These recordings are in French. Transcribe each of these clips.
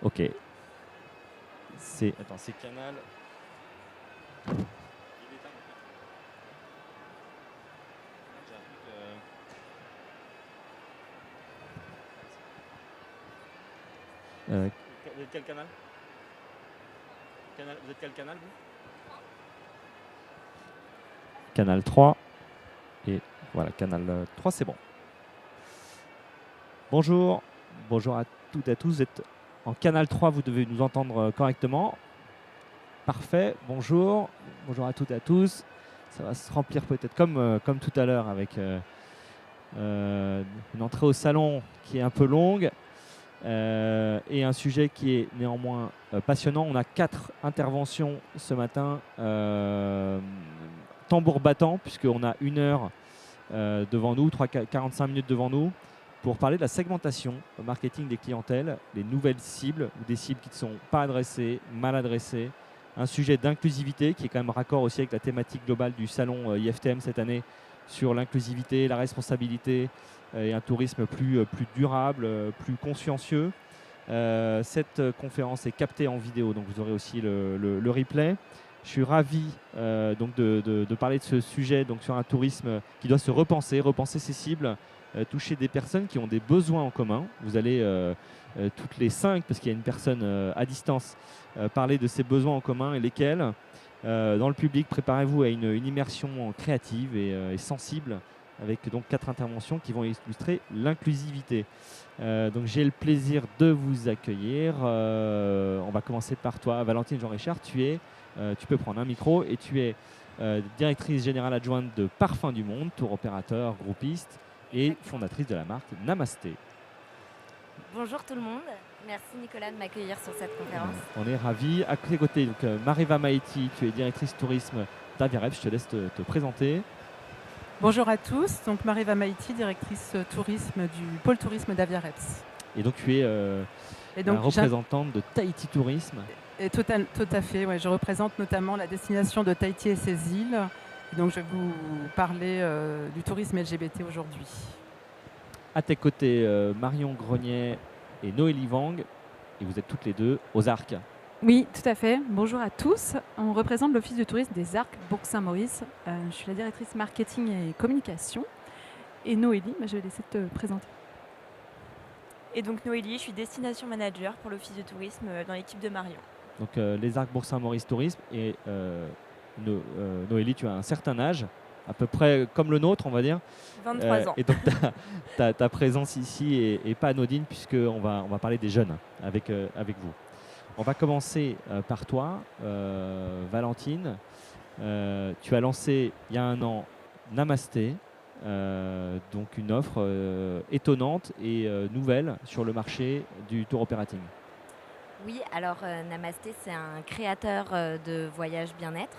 Ok. C'est Canal. Vous êtes quel canal? Vous êtes quel canal, vous? Canal 3. Et voilà, canal 3, c'est bon. Bonjour. Bonjour à toutes et à tous. Vous êtes en canal 3, vous devez nous entendre correctement. Parfait. Bonjour. Bonjour à toutes et à tous. Ça va se remplir peut-être comme tout à l'heure avec une entrée au salon qui est un peu longue. Et un sujet qui est néanmoins passionnant. On a 4 interventions ce matin, tambour battant, puisqu'on a 1 heure devant nous, 45 minutes devant nous, pour parler de la segmentation, le marketing des clientèles, les nouvelles cibles ou des cibles qui ne sont pas adressées, mal adressées. Un sujet d'inclusivité qui est quand même raccord aussi avec la thématique globale du salon IFTM cette année sur l'inclusivité, la responsabilité, et un tourisme plus durable, plus consciencieux. Cette conférence est captée en vidéo, donc vous aurez aussi le replay. Je suis ravi donc de parler de ce sujet donc sur un tourisme qui doit se repenser ses cibles, toucher des personnes qui ont des besoins en commun. Vous allez toutes les 5, parce qu'il y a une personne à distance, parler de ces besoins en commun et lesquels. Dans le public, préparez-vous à une immersion créative et sensible, avec donc 4 interventions qui vont illustrer l'inclusivité. Donc j'ai le plaisir de vous accueillir. On va commencer par toi, Valentine Jean-Richard. Tu peux prendre un micro et tu es directrice générale adjointe de Parfums du Monde, tour opérateur, groupiste et fondatrice de la marque Namasté. Bonjour tout le monde, merci Nicolas de m'accueillir sur cette conférence. On est ravis. À tes côtés, donc, Mariva Maïti, tu es directrice tourisme d'Aviareps. Je te laisse te présenter. Bonjour à tous, donc Mariva Maïti, directrice tourisme du pôle tourisme d'Aviareps. Et donc tu es la représentante de Tahiti Tourisme. Et tout à fait, ouais, je représente notamment la destination de Tahiti et ses îles. Et donc je vais vous parler du tourisme LGBT aujourd'hui. À tes côtés, Marion Grenier et Noélie Wang, et vous êtes toutes les deux aux Arcs. Oui, tout à fait. Bonjour à tous. On représente l'Office de tourisme des Arcs Bourg-Saint-Maurice. Je suis la directrice marketing et communication. Et Noélie, je vais laisser te présenter. Et donc Noélie, je suis destination manager pour l'Office de tourisme dans l'équipe de Marion. Donc les Arcs Bourg-Saint-Maurice Tourisme. Et Noélie, tu as un certain âge, à peu près comme le nôtre, on va dire. 23 ans. Et donc ta présence ici est pas anodine, puisqu'on va parler des jeunes avec vous. On va commencer par toi, Valentine. Tu as lancé il y a 1 an Namasté, donc une offre étonnante et nouvelle sur le marché du tour operating. Oui, alors Namasté, c'est un créateur de voyages bien-être.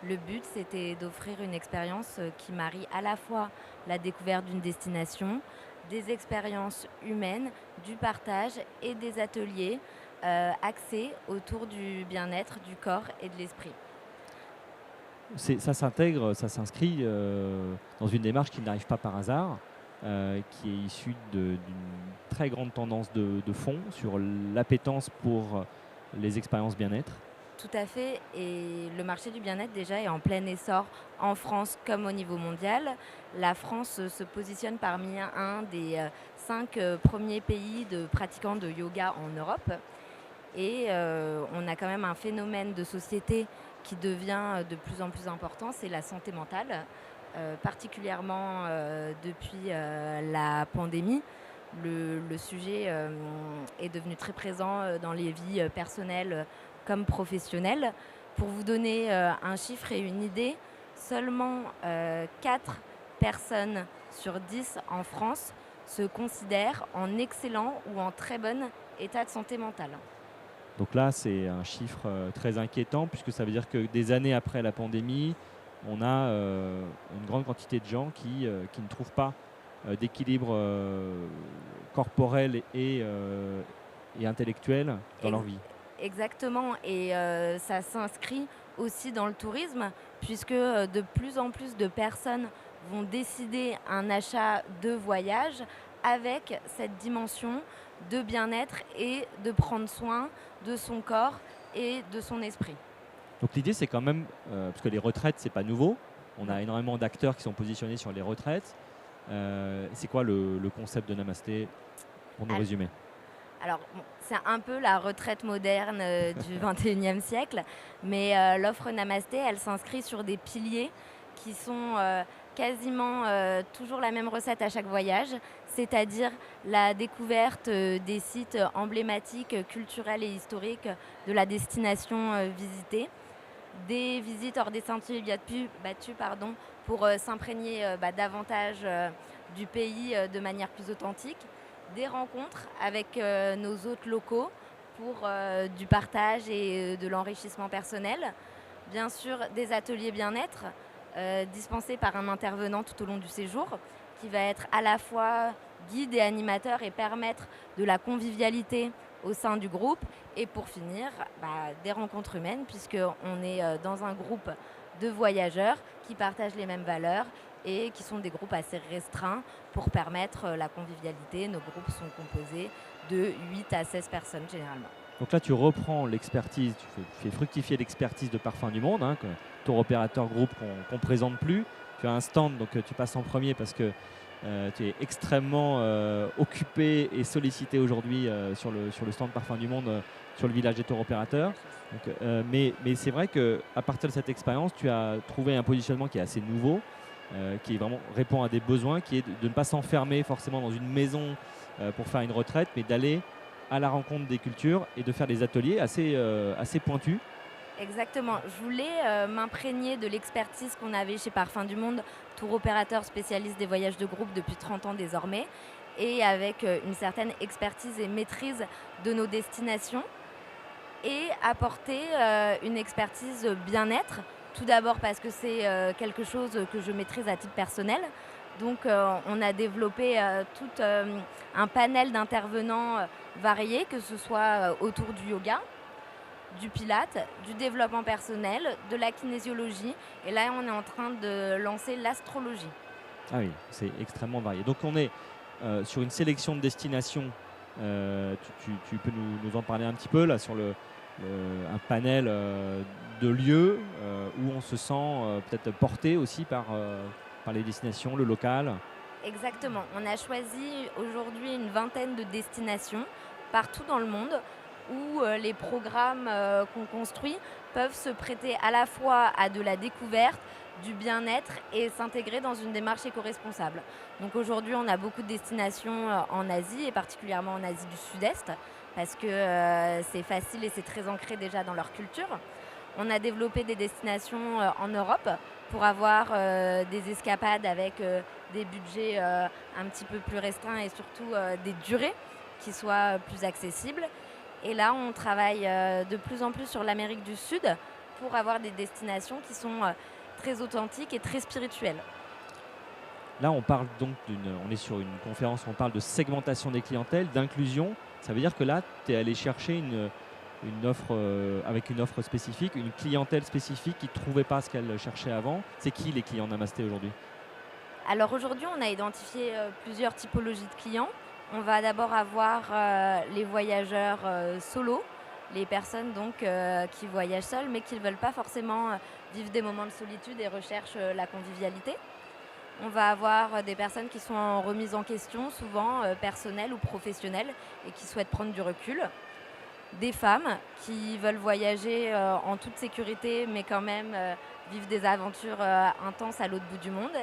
Le but, c'était d'offrir une expérience qui marie à la fois la découverte d'une destination, des expériences humaines, du partage et des ateliers axés autour du bien-être, du corps et de l'esprit. Ça s'inscrit dans une démarche qui n'arrive pas par hasard, qui est issue d'une très grande tendance de fond sur l'appétence pour les expériences bien-être. Tout à fait, et le marché du bien-être déjà est en plein essor en France comme au niveau mondial. La France se positionne parmi un des 5 premiers pays de pratiquants de yoga en Europe. Et on a quand même un phénomène de société qui devient de plus en plus important, c'est la santé mentale, particulièrement depuis la pandémie. Le sujet est devenu très présent dans les vies personnelles comme professionnelles. Pour vous donner un chiffre et une idée, seulement 4 personnes sur 10 en France se considèrent en excellent ou en très bon état de santé mentale. Donc là, c'est un chiffre très inquiétant, puisque ça veut dire que des années après la pandémie, on a une grande quantité de gens qui ne trouvent pas d'équilibre corporel et intellectuel dans leur vie. Exactement, et ça s'inscrit aussi dans le tourisme, puisque de plus en plus de personnes vont décider un achat de voyage avec cette dimension de bien-être et de prendre soin de son corps et de son esprit. Donc l'idée, c'est quand même, parce que les retraites, c'est pas nouveau. On a énormément d'acteurs qui sont positionnés sur les retraites. C'est quoi le concept de Namasté pour nous résumer? Alors, bon, c'est un peu la retraite moderne du 21e siècle, mais l'offre Namasté, elle s'inscrit sur des piliers qui sont quasiment toujours la même recette à chaque voyage, c'est-à-dire la découverte des sites emblématiques, culturels et historiques de la destination visitée, des visites hors des sentiers battus pour s'imprégner davantage du pays de manière plus authentique, des rencontres avec nos hôtes locaux pour du partage et de l'enrichissement personnel, bien sûr des ateliers bien-être dispensés par un intervenant tout au long du séjour qui va être à la fois guide et animateur et permettre de la convivialité au sein du groupe et pour finir des rencontres humaines puisqu'on est dans un groupe de voyageurs qui partagent les mêmes valeurs et qui sont des groupes assez restreints pour permettre la convivialité. Nos groupes sont composés de 8 à 16 personnes généralement. Donc là, tu reprends l'expertise, tu fais fructifier l'expertise de Parfums du Monde, que ton opérateur groupe qu'on ne présente plus. Tu as un stand, donc tu passes en premier parce que tu es extrêmement occupé et sollicité aujourd'hui sur le stand Parfums du Monde, sur le village des tours opérateurs. Donc, mais c'est vrai qu'à partir de cette expérience, tu as trouvé un positionnement qui est assez nouveau, qui vraiment répond à des besoins, qui est de ne pas s'enfermer forcément dans une maison pour faire une retraite, mais d'aller à la rencontre des cultures et de faire des ateliers assez pointus. Exactement. Je voulais m'imprégner de l'expertise qu'on avait chez Parfums du Monde, tour opérateur spécialiste des voyages de groupe depuis 30 ans désormais, et avec une certaine expertise et maîtrise de nos destinations, et apporter une expertise bien-être. Tout d'abord parce que c'est quelque chose que je maîtrise à titre personnel. Donc on a développé tout un panel d'intervenants variés, que ce soit autour du yoga, du pilate, du développement personnel, de la kinésiologie. Et là, on est en train de lancer l'astrologie. Ah oui, c'est extrêmement varié. Donc on est sur une sélection de destinations. Tu peux nous en parler un petit peu là sur un panel de lieux où on se sent peut-être porté aussi par les destinations, le local. Exactement. On a choisi aujourd'hui une vingtaine de destinations partout dans le monde où les programmes qu'on construit peuvent se prêter à la fois à de la découverte, du bien-être et s'intégrer dans une démarche éco-responsable. Donc aujourd'hui, on a beaucoup de destinations en Asie et particulièrement en Asie du Sud-Est parce que c'est facile et c'est très ancré déjà dans leur culture. On a développé des destinations en Europe pour avoir des escapades avec des budgets un petit peu plus restreints et surtout des durées qui soient plus accessibles. Et là, on travaille de plus en plus sur l'Amérique du Sud pour avoir des destinations qui sont très authentiques et très spirituelles. Là, on parle donc on est sur une conférence où on parle de segmentation des clientèles, d'inclusion. Ça veut dire que là, tu es allé chercher une offre avec une offre spécifique, une clientèle spécifique qui ne trouvait pas ce qu'elle cherchait avant. C'est qui les clients Namasté aujourd'hui? Alors aujourd'hui, on a identifié plusieurs typologies de clients. On va d'abord avoir les voyageurs solos, les personnes donc qui voyagent seules mais qui ne veulent pas forcément vivre des moments de solitude et recherchent la convivialité. On va avoir des personnes qui sont en remise en question, souvent personnelles ou professionnelles, et qui souhaitent prendre du recul. Des femmes qui veulent voyager en toute sécurité mais quand même vivre des aventures intenses à l'autre bout du monde.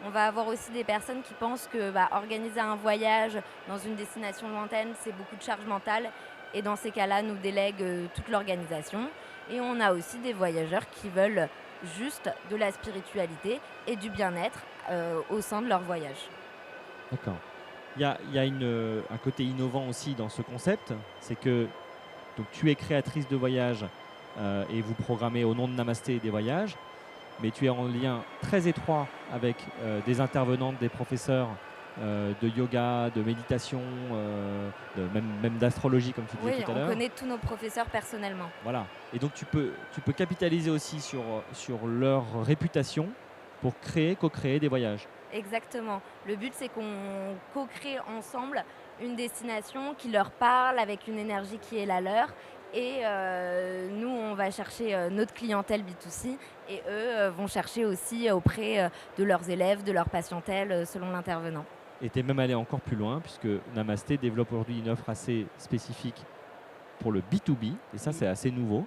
On va avoir aussi des personnes qui pensent que organiser un voyage dans une destination lointaine, c'est beaucoup de charge mentale et dans ces cas-là, nous délèguent toute l'organisation. Et on a aussi des voyageurs qui veulent juste de la spiritualité et du bien-être au sein de leur voyage. D'accord. Il y a un côté innovant aussi dans ce concept, c'est que donc, tu es créatrice de voyages et vous programmez au nom de Namasté des voyages, mais tu es en lien très étroit avec des intervenantes, des professeurs de yoga, de méditation, même d'astrologie comme tu disais tout à l'heure. Oui, on connaît tous nos professeurs personnellement. Voilà. Et donc tu peux capitaliser aussi sur leur réputation pour co-créer des voyages. Exactement. Le but, c'est qu'on co-crée ensemble une destination qui leur parle avec une énergie qui est la leur. Et nous, on va chercher notre clientèle B2C et eux vont chercher aussi auprès de leurs élèves, de leur patientèle, selon l'intervenant. Et tu es même allé encore plus loin, puisque Namasté développe aujourd'hui une offre assez spécifique pour le B2B, et ça, c'est assez nouveau.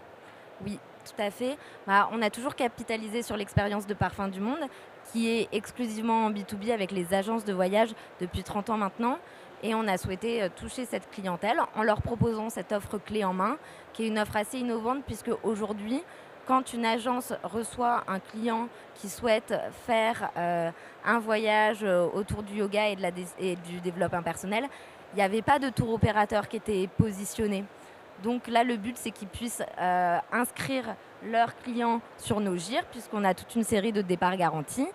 Oui, tout à fait. On a toujours capitalisé sur l'expérience de Parfums du Monde, qui est exclusivement en B2B avec les agences de voyage depuis 30 ans maintenant. Et on a souhaité toucher cette clientèle en leur proposant cette offre clé en main, qui est une offre assez innovante, puisque aujourd'hui, quand une agence reçoit un client qui souhaite faire un voyage autour du yoga et du développement personnel, il n'y avait pas de tour opérateur qui était positionné. Donc là, le but, c'est qu'ils puissent inscrire leurs clients sur nos GIR, puisqu'on a toute une série de départs garantis.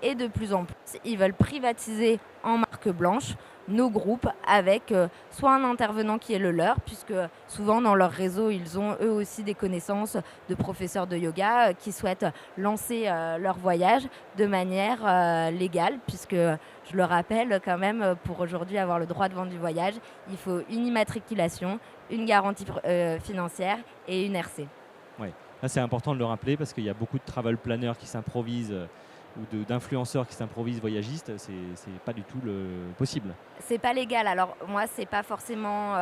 Et de plus en plus, ils veulent privatiser en marque blanche nos groupes avec soit un intervenant qui est le leur, puisque souvent dans leur réseau, ils ont eux aussi des connaissances de professeurs de yoga qui souhaitent lancer leur voyage de manière légale, puisque je le rappelle quand même, pour aujourd'hui avoir le droit de vente du voyage, il faut une immatriculation, une garantie financière et une RC. Oui, là c'est important de le rappeler parce qu'il y a beaucoup de travel planners qui s'improvisent ou d'influenceurs qui s'improvisent voyagistes, c'est pas du tout possible. C'est pas légal. Alors moi, c'est pas forcément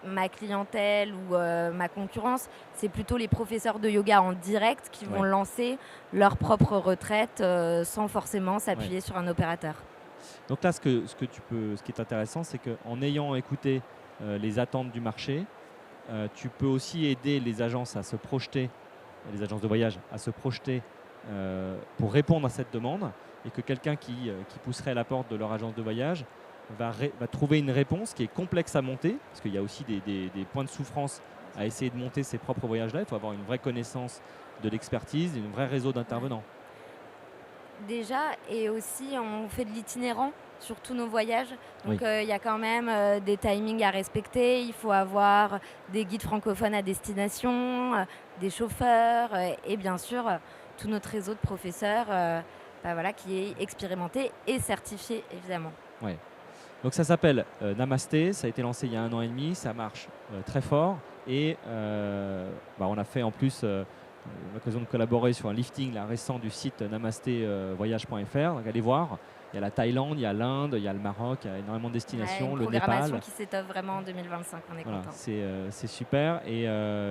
ma clientèle ou ma concurrence, c'est plutôt les professeurs de yoga en direct qui vont lancer leur propre retraite sans forcément s'appuyer sur un opérateur. Donc là, ce qui est intéressant, c'est qu'en ayant écouté les attentes du marché, tu peux aussi aider les agences à se projeter, les agences de voyage à se projeter pour répondre à cette demande, et que quelqu'un qui pousserait à la porte de leur agence de voyage va trouver une réponse qui est complexe à monter, parce qu'il y a aussi des points de souffrance à essayer de monter ses propres voyages-là. Il faut avoir une vraie connaissance de l'expertise, un vrai réseau d'intervenants. Déjà, et aussi on fait de l'itinérant sur tous nos voyages. Donc il y a quand même des timings à respecter. Il faut avoir des guides francophones à destination, des chauffeurs et bien sûr tout notre réseau de professeurs qui est expérimenté et certifié évidemment. Ouais. Donc ça s'appelle Namasté, ça a été lancé il y a 1 an et demi, ça marche très fort et on a fait en plus l'occasion de collaborer sur un lifting récent du site namastévoyage.fr. Donc allez voir, il y a la Thaïlande, il y a l'Inde, il y a le Maroc, il y a énormément de destinations, le Népal. Une programmation qui s'étoffe vraiment en 2025, on est content. C'est super et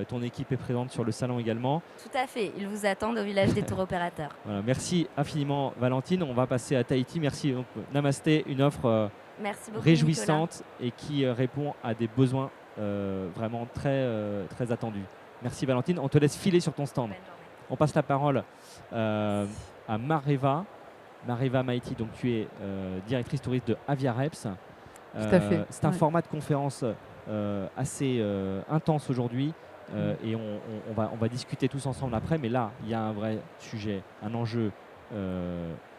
ton équipe est présente sur le salon également. Tout à fait, ils vous attendent au village des tours opérateurs. Voilà, merci infiniment Valentine, on va passer à Tahiti. Merci. Donc, Namasté, une offre réjouissante Nicolas. Et qui répond à des besoins vraiment très, très attendus. Merci Valentine, on te laisse filer sur ton stand. On passe la parole à Mareva Maïti, donc tu es directrice touriste de Aviareps. Tout à fait. C'est un format de conférence assez intense aujourd'hui et on va discuter tous ensemble après, mais là il y a un vrai sujet, un enjeu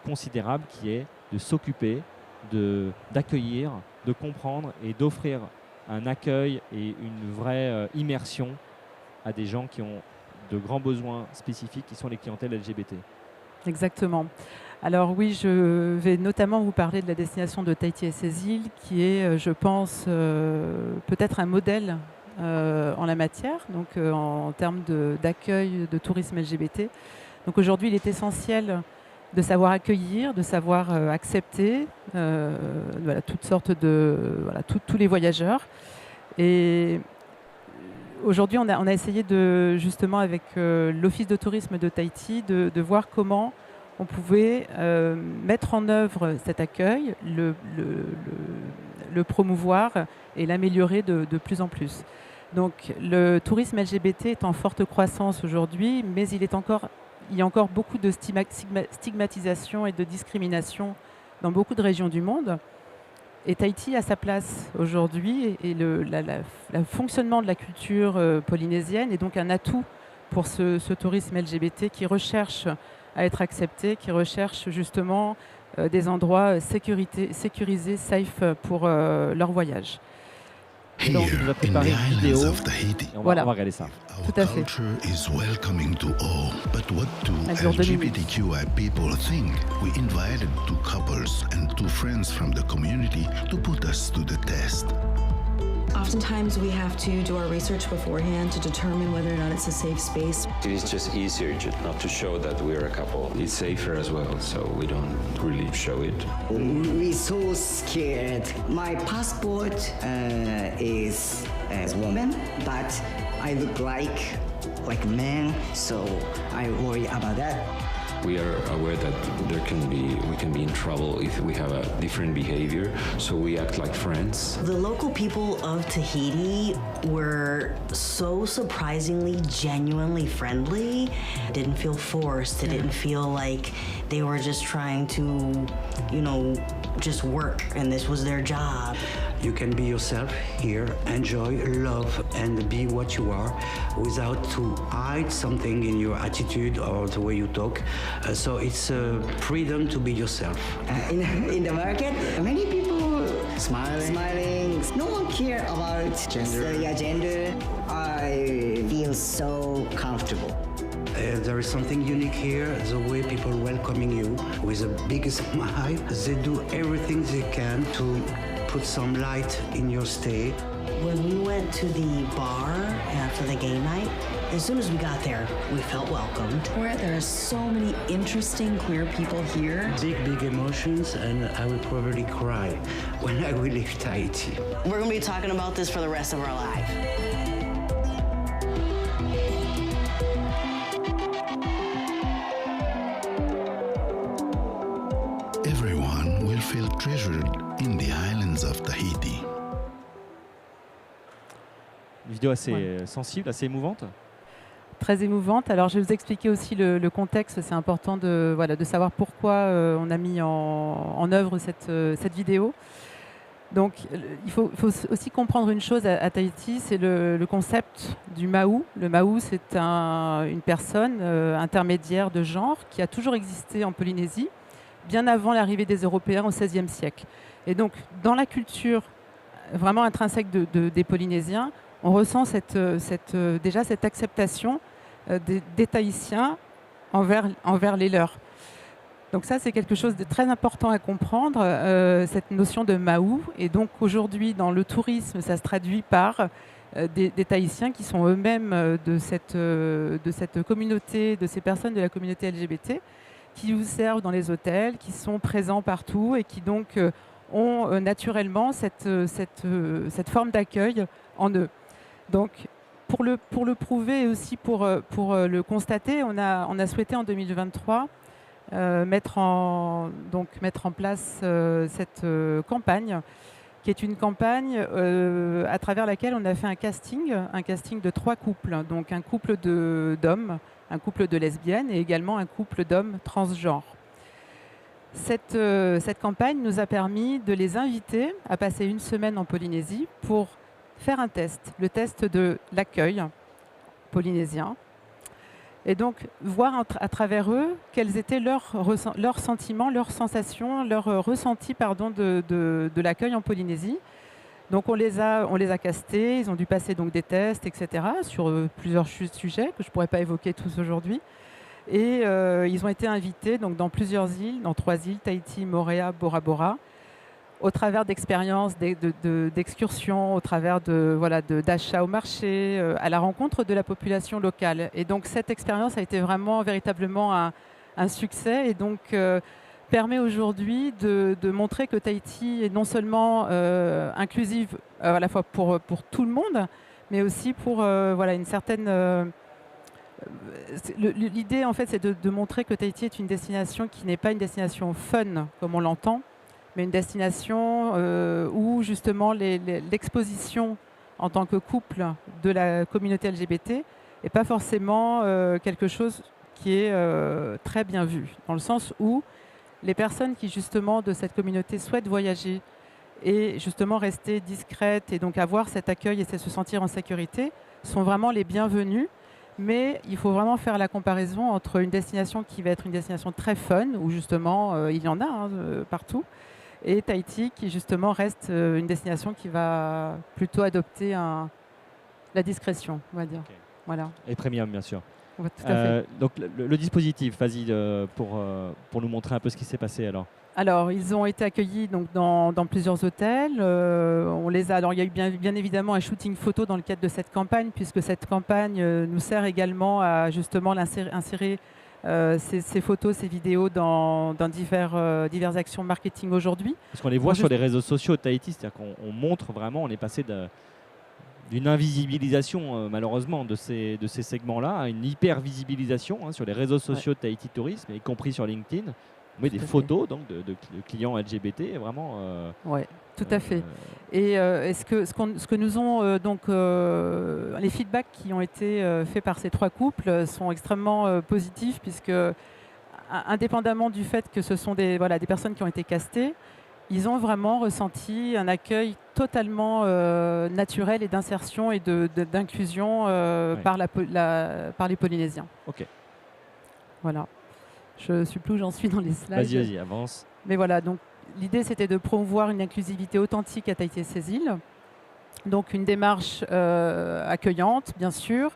considérable qui est de s'occuper, d'accueillir, de comprendre et d'offrir un accueil et une vraie immersion à des gens qui ont de grands besoins spécifiques, qui sont les clientèles LGBT. Exactement. Alors oui, je vais notamment vous parler de la destination de Tahiti et ses îles, qui est, je pense, peut-être un modèle en la matière, donc en termes d'accueil de tourisme LGBT. Donc aujourd'hui, il est essentiel de savoir accueillir, de savoir accepter toutes sortes tous les voyageurs. Et aujourd'hui, on a essayé justement avec l'Office de tourisme de Tahiti de voir comment on pouvait mettre en œuvre cet accueil, le promouvoir et l'améliorer de plus en plus. Donc le tourisme LGBT est en forte croissance aujourd'hui, mais il y a encore beaucoup de stigmatisation et de discrimination dans beaucoup de régions du monde. Et Tahiti a sa place aujourd'hui et le fonctionnement de la culture polynésienne est donc un atout pour ce tourisme LGBT qui recherche à être accepté, qui recherche justement des endroits sécurisés, safe pour leur voyage. Donc, il nous a préparé une vidéo. Et on va regarder ça. Tout à fait. Our culture is welcoming to all, but what do Elle dure 2 minutes. LGBTQI people think? We invited 2 couples and 2 friends from the community to put us to the test. Oftentimes we have to do our research beforehand to determine whether or not it's a safe space. It is just easier not to show that we're a couple. It's safer as well, so we don't really show it. We're so scared. My passport is as woman, but I look like a man, so I worry about that. We are aware that we can be in trouble if we have a different behavior, so we act like friends. The local people of Tahiti were so surprisingly, genuinely friendly. Didn't feel forced. It didn't feel like they were just trying to, just work and this was their job. You can be yourself here, enjoy, love, and be what you are without to hide something in your attitude or the way you talk. So it's freedom to be yourself. In the market, many people smiling. No one care about gender. I feel so comfortable. There is something unique here, the way people welcoming you with a big smile. They do everything they can to put some light in your stay. When we went to the bar after the game night, as soon as we got there, we felt welcomed. There are so many interesting queer people here. Big emotions, and I will probably cry when I will leave Tahiti. We're going to be talking about this for the rest of our life. Everyone will feel treasured in the islands of Tahiti. Une vidéo assez sensible, assez émouvante. Très émouvante. Alors, je vais vous expliquer aussi le contexte. C'est important de savoir pourquoi on a mis en œuvre cette vidéo. Donc, il faut aussi comprendre une chose à Tahiti, c'est le concept du Maou. Le Maou, c'est une personne intermédiaire de genre qui a toujours existé en Polynésie, bien avant l'arrivée des Européens au XVIe siècle. Et donc, dans la culture vraiment intrinsèque des Polynésiens, on ressent déjà cette acceptation des Tahitiens envers les leurs. Donc ça, c'est quelque chose de très important à comprendre, cette notion de Maou. Et donc aujourd'hui, dans le tourisme, ça se traduit par des Tahitiens qui sont eux-mêmes de cette communauté, de ces personnes de la communauté LGBT, qui vous servent dans les hôtels, qui sont présents partout et qui donc ont naturellement cette forme d'accueil en eux. Donc, pour le prouver et aussi pour le constater, on a souhaité en 2023 mettre en place cette campagne, qui est une campagne à travers laquelle on a fait un casting de 3 couples, donc un couple d'hommes, un couple de lesbiennes et également un couple d'hommes transgenres. Cette campagne nous a permis de les inviter à passer une semaine en Polynésie pour faire un test, le test de l'accueil polynésien, et donc voir à travers eux quels étaient leurs sentiments, leurs sensations, leurs ressentis de l'accueil en Polynésie. Donc on les a castés, ils ont dû passer donc des tests, etc., sur plusieurs sujets que je ne pourrais pas évoquer tous aujourd'hui. Et ils ont été invités donc, dans plusieurs îles, dans 3 îles, Tahiti, Moorea, Bora Bora, au travers d'expériences, d'excursions, au travers d'achats au marché, à la rencontre de la population locale. Et donc cette expérience a été véritablement un succès et donc permet aujourd'hui de montrer que Tahiti est non seulement inclusive à la fois pour tout le monde, mais aussi pour une certaine... L'idée, en fait, c'est de montrer que Tahiti est une destination qui n'est pas une destination fun, comme on l'entend, mais une destination où, justement, l'exposition en tant que couple de la communauté LGBT n'est pas forcément quelque chose qui est très bien vu, dans le sens où les personnes qui, justement, de cette communauté souhaitent voyager et, justement, rester discrètes et donc avoir cet accueil et se sentir en sécurité sont vraiment les bienvenus. Mais il faut vraiment faire la comparaison entre une destination qui va être une destination très fun, où justement il y en a partout, et Tahiti qui justement reste une destination qui va plutôt adopter la discrétion, on va dire. Ok. Voilà. Et premium, bien sûr. Ouais, tout à fait. Donc le dispositif, vas-y, pour nous montrer un peu ce qui s'est passé alors. Alors, ils ont été accueillis donc, dans plusieurs hôtels. Alors, il y a eu bien évidemment un shooting photo dans le cadre de cette campagne, puisque cette campagne nous sert également à justement insérer ces photos, ces vidéos dans diverses actions marketing aujourd'hui. Parce qu'on les voit sur les réseaux sociaux de Tahiti, c'est-à-dire qu'on montre vraiment, on est passé d'une invisibilisation malheureusement de ces segments-là à une hyper-visibilisation sur les réseaux sociaux de Tahiti Tourisme, y compris sur LinkedIn. On met des photos donc, de clients LGBT, vraiment. Oui, tout à fait. Et ce que nous ont les feedbacks qui ont été faits par ces 3 couples sont extrêmement positifs, puisque indépendamment du fait que ce sont des personnes qui ont été castées, ils ont vraiment ressenti un accueil totalement naturel et d'insertion et d'inclusion par les Polynésiens. Ok. Voilà. Je ne sais plus où j'en suis dans les slides. Vas-y, avance. Mais voilà, donc l'idée c'était de promouvoir une inclusivité authentique à Tahiti et ses îles. Donc une démarche accueillante, bien sûr,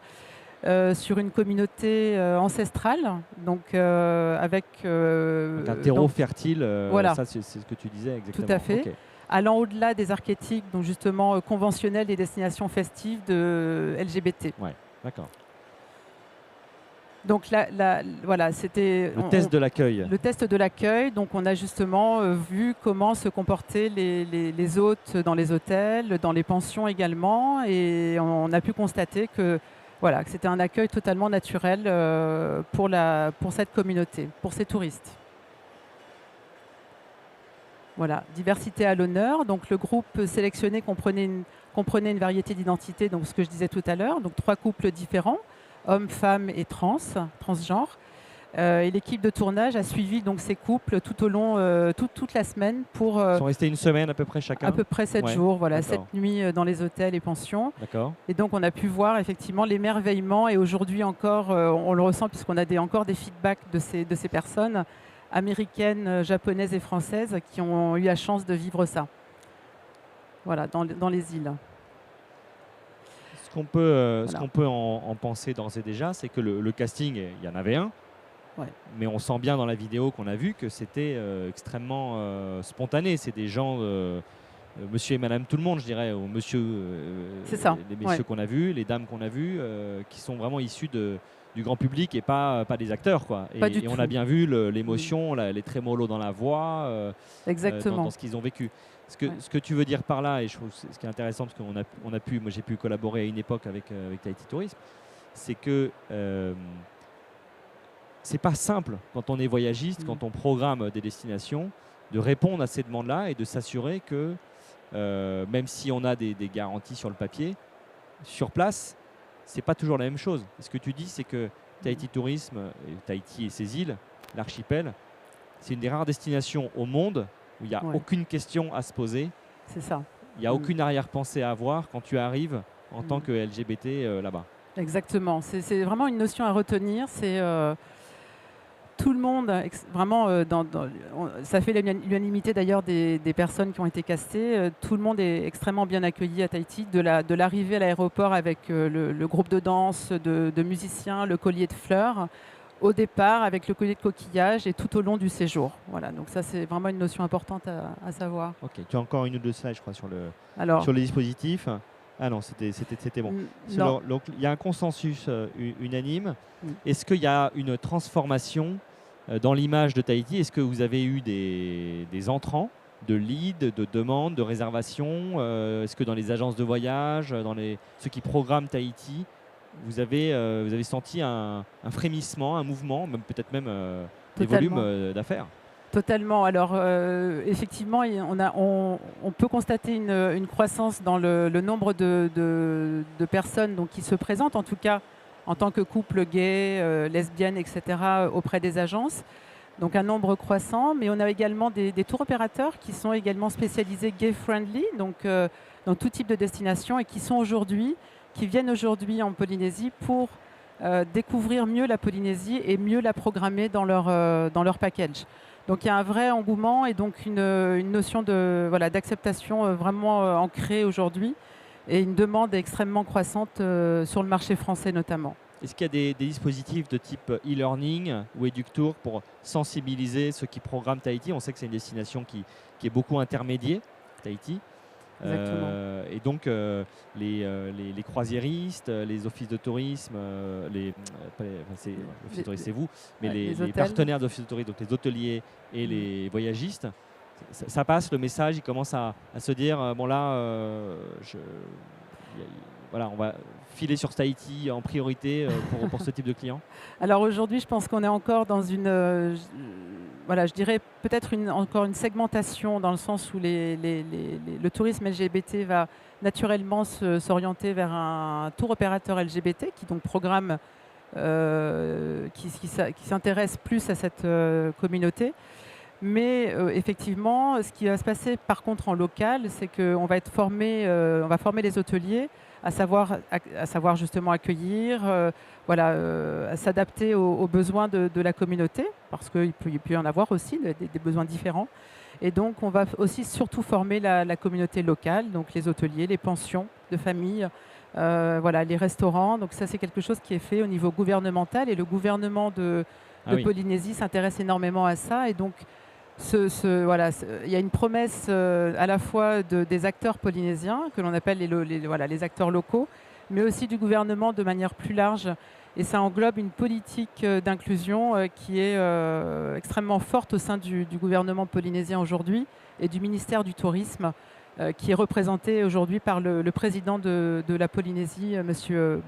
sur une communauté ancestrale, donc avec donc un terreau fertile. Voilà. Ça, c'est ce que tu disais exactement. Tout à fait. Okay. Allant au-delà des archétypes, donc justement conventionnels des destinations festives de LGBT. Ouais, d'accord. Donc voilà, c'était le test de l'accueil. Le test de l'accueil. Donc on a justement vu comment se comportaient les hôtes dans les hôtels, dans les pensions également, et on a pu constater que c'était un accueil totalement naturel pour cette communauté, pour ces touristes. Voilà, diversité à l'honneur. Donc le groupe sélectionné comprenait une variété d'identités, donc ce que je disais tout à l'heure, donc 3 couples différents. Hommes, femmes et transgenres. Et l'équipe de tournage a suivi donc ces couples tout au long, toute la semaine pour... Ils sont restés une semaine à peu près chacun. À peu près 7 jours, voilà, 7 D'accord. nuits dans les hôtels et pensions. D'accord. Et donc on a pu voir effectivement l'émerveillement, et aujourd'hui encore, on le ressent puisqu'on a encore des feedbacks de ces personnes américaines, japonaises et françaises qui ont eu la chance de vivre ça. Voilà, dans les îles. Ce qu'on peut en penser d'ores et déjà, c'est que le casting, il y en avait un, mais on sent bien dans la vidéo qu'on a vue que c'était extrêmement spontané. C'est des gens, monsieur et madame tout le monde, je dirais, ou monsieur, les messieurs qu'on a vus, les dames qu'on a vues, qui sont vraiment issus du grand public et pas des acteurs, quoi. Et on a bien vu l'émotion, les trémolos dans la voix, exactement. Dans ce qu'ils ont vécu. Ce que tu veux dire par là, et je trouve ce qui est intéressant, parce que moi j'ai pu collaborer à une époque avec Tahiti Tourisme, c'est que c'est pas simple quand on est voyagiste, quand on programme des destinations, de répondre à ces demandes-là et de s'assurer que même si on a des garanties sur le papier, sur place, c'est pas toujours la même chose. Et ce que tu dis, c'est que Tahiti Tourisme, Tahiti et ses îles, l'archipel, c'est une des rares destinations au monde où il n'y a aucune question à se poser. C'est ça. Il n'y a aucune arrière-pensée à avoir quand tu arrives en tant que LGBT là-bas. Exactement. C'est vraiment une notion à retenir. C'est tout le monde, vraiment, ça fait l'unanimité d'ailleurs des personnes qui ont été castées. Tout le monde est extrêmement bien accueilli à Tahiti. De l'arrivée à l'aéroport avec le groupe de danse, de musiciens, le collier de fleurs, au départ avec le collier de coquillage et tout au long du séjour. Voilà, donc ça c'est vraiment une notion importante à savoir. Ok, tu as encore une ou deux slides je crois sur le dispositif. Ah non, c'était bon. Donc il y a un consensus unanime. Est-ce qu'il y a une transformation dans l'image de Tahiti? Est-ce que vous avez eu des entrants de leads, de demandes, de réservations? Est-ce que dans les agences de voyage, dans ceux qui programment Tahiti, vous avez senti un frémissement, un mouvement, peut-être même des volumes d'affaires? Totalement. Alors, effectivement, on peut constater une croissance dans le nombre de personnes qui se présentent, en tout cas en tant que couple gay, lesbienne, etc., auprès des agences. Donc un nombre croissant, mais on a également des tours opérateurs qui sont également spécialisés gay-friendly, donc dans tout type de destination, et qui viennent aujourd'hui en Polynésie pour découvrir mieux la Polynésie et mieux la programmer dans leur package. Donc il y a un vrai engouement et donc une notion d'acceptation vraiment ancrée aujourd'hui et une demande extrêmement croissante sur le marché français notamment. Est-ce qu'il y a des dispositifs de type e-learning ou EducTour pour sensibiliser ceux qui programment Tahiti? On sait que c'est une destination qui est beaucoup intermédiaire, Tahiti. Et donc les croisiéristes, les offices de tourisme, l'office de tourisme c'est vous, mais les partenaires d'offices de tourisme, donc les hôteliers et les voyagistes, ça passe le message, ils commencent à se dire voilà, on va filer sur Tahiti en priorité pour ce type de clients. Alors aujourd'hui, je pense qu'on est encore dans je dirais peut-être encore une segmentation dans le sens où le tourisme LGBT va naturellement s'orienter vers un tour opérateur LGBT qui donc programme, qui s'intéresse plus à cette communauté. Mais effectivement, ce qui va se passer par contre en local, c'est qu'on va former les hôteliers à savoir justement accueillir, à s'adapter aux besoins de la communauté, parce qu'il peut y en avoir aussi des besoins différents. Et donc, on va aussi surtout former la communauté locale, donc les hôteliers, les pensions de famille, les restaurants. Donc ça, c'est quelque chose qui est fait au niveau gouvernemental et le gouvernement de Polynésie s'intéresse énormément à ça. Et donc, il y a une promesse à la fois des acteurs polynésiens, que l'on appelle les acteurs locaux, mais aussi du gouvernement de manière plus large. Et ça englobe une politique d'inclusion qui est extrêmement forte au sein du gouvernement polynésien aujourd'hui et du ministère du Tourisme, qui est représenté aujourd'hui par le président de la Polynésie, M.